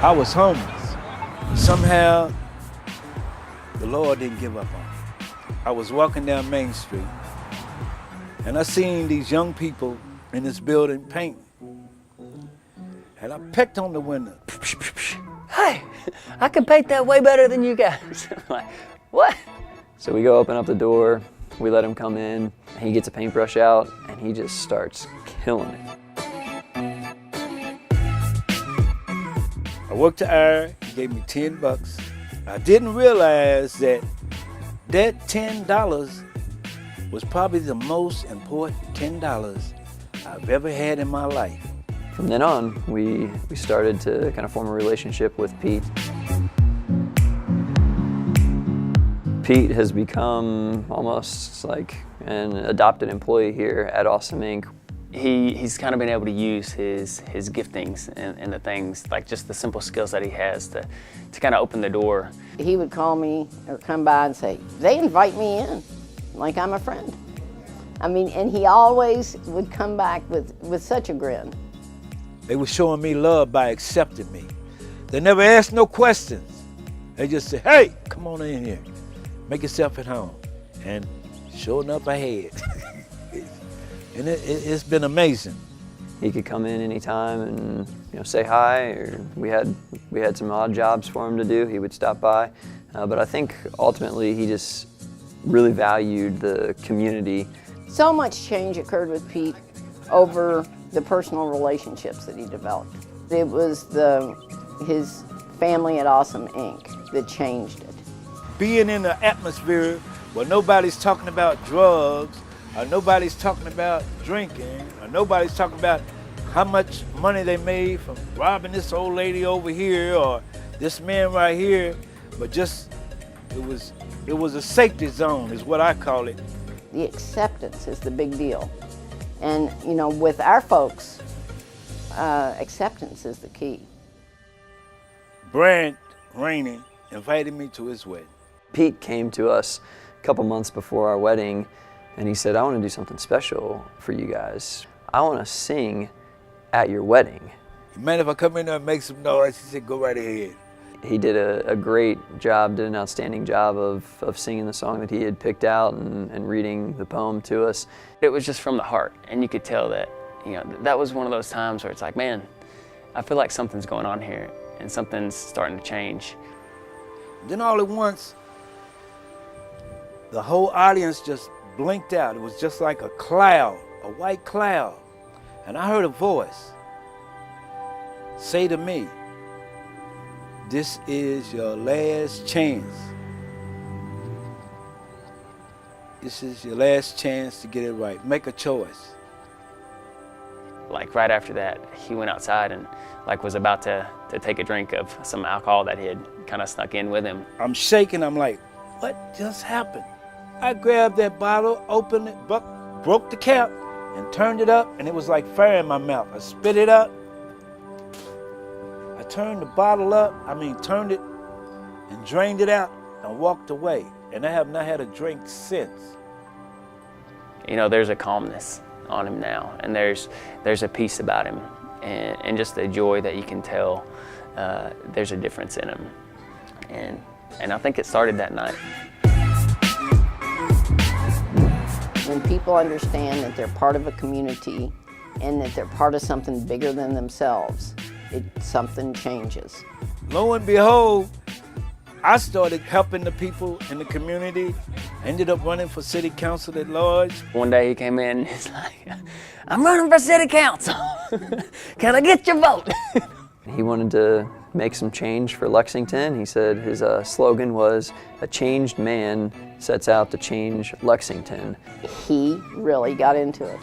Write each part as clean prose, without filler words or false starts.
I was homeless. Somehow, the Lord didn't give up on me. I was walking down Main Street, and I seen these young people in this building painting. And I pecked on the window. Hey, I can paint that way better than you guys. I'm like, what? So we go open up the door, we let him come in, he gets a paintbrush out, and he just starts killing it. I worked to Dyer, he gave me $10. I didn't realize that $10 was probably the most important $10 I've ever had in my life. From then on, we started to kind of form a relationship with Pete. Pete has become almost like an adopted employee here at Awesome Inc. He's kind of been able to use his giftings and the things, like just the simple skills that he has to kind of open the door. He would call me or come by and say, they invite me in, like I'm a friend. I mean, and he always would come back with such a grin. They were showing me love by accepting me. They never asked no questions. They just said, hey, come on in here, make yourself at home. And sure enough, I had. And it's been amazing. He could come in anytime and say hi, or we had some odd jobs for him to do. He would stop by, but I think ultimately he just really valued the community. So much change occurred with Pete over the personal relationships that he developed. It was his family at Awesome Inc. that changed it. Being in an atmosphere where nobody's talking about drugs, or nobody's talking about drinking, or nobody's talking about how much money they made from robbing this old lady over here or this man right here, but just it was a safety zone is what I call it. The acceptance is the big deal. And with our folks, acceptance is the key. Raney invited me to his wedding. Pete came to us a couple months before our wedding, and he said, I want to do something special for you guys. I want to sing at your wedding. Man, if I come in there and make some noise, he said, go right ahead. He did a great job, did an outstanding job of singing the song that he had picked out and reading the poem to us. It was just from the heart, and you could tell that, that was one of those times where it's like, man, I feel like something's going on here, and something's starting to change. Then all at once, the whole audience just blinked out. It was just like a cloud, a white cloud. And I heard a voice say to me, this is your last chance. This is your last chance to get it right. Make a choice. Like right after that, he went outside and was about to take a drink of some alcohol that he had kind of snuck in with him. I'm shaking, I'm like, what just happened? I grabbed that bottle, opened it, broke the cap, and turned it up, and it was like fire in my mouth. I spit it up. I turned the bottle up, turned it and drained it out and walked away. And I have not had a drink since. There's a calmness on him now, and there's a peace about him, and just the joy that you can tell. There's a difference in him, and I think it started that night. When people understand that they're part of a community and that they're part of something bigger than themselves, something changes. Lo and behold, I started helping the people in the community, ended up running for city council at large. One day he came in and he's like, I'm running for city council. Can I get your vote? He wanted to make some change for Lexington. He said his slogan was, a changed man sets out to change Lexington. He really got into it,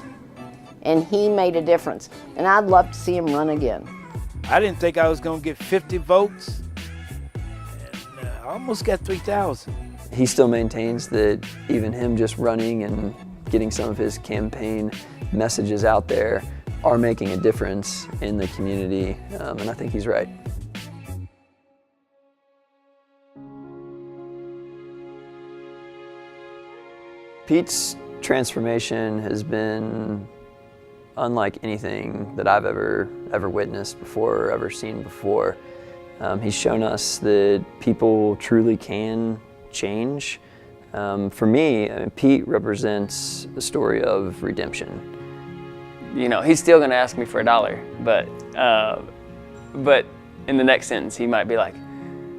and he made a difference, and I'd love to see him run again. I didn't think I was gonna get 50 votes, and I almost got 3,000. He still maintains that even him just running and getting some of his campaign messages out there are making a difference in the community, and I think he's right. Pete's transformation has been unlike anything that I've ever witnessed before or ever seen before. He's shown us that people truly can change. For me, Pete represents a story of redemption. You know, he's still going to ask me for $1, but in the next sentence he might be like,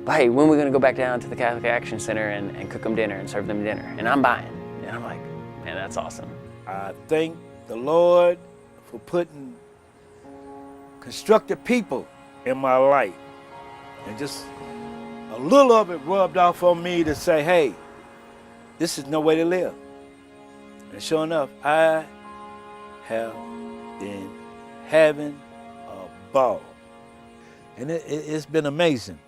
hey, when are we going to go back down to the Catholic Action Center and cook them dinner and serve them dinner? And I'm buying. And I'm like, man, that's awesome. I thank the Lord for putting constructive people in my life. And just a little of it rubbed off on me to say, hey, this is no way to live. And sure enough, I have been having a ball. And it's been amazing.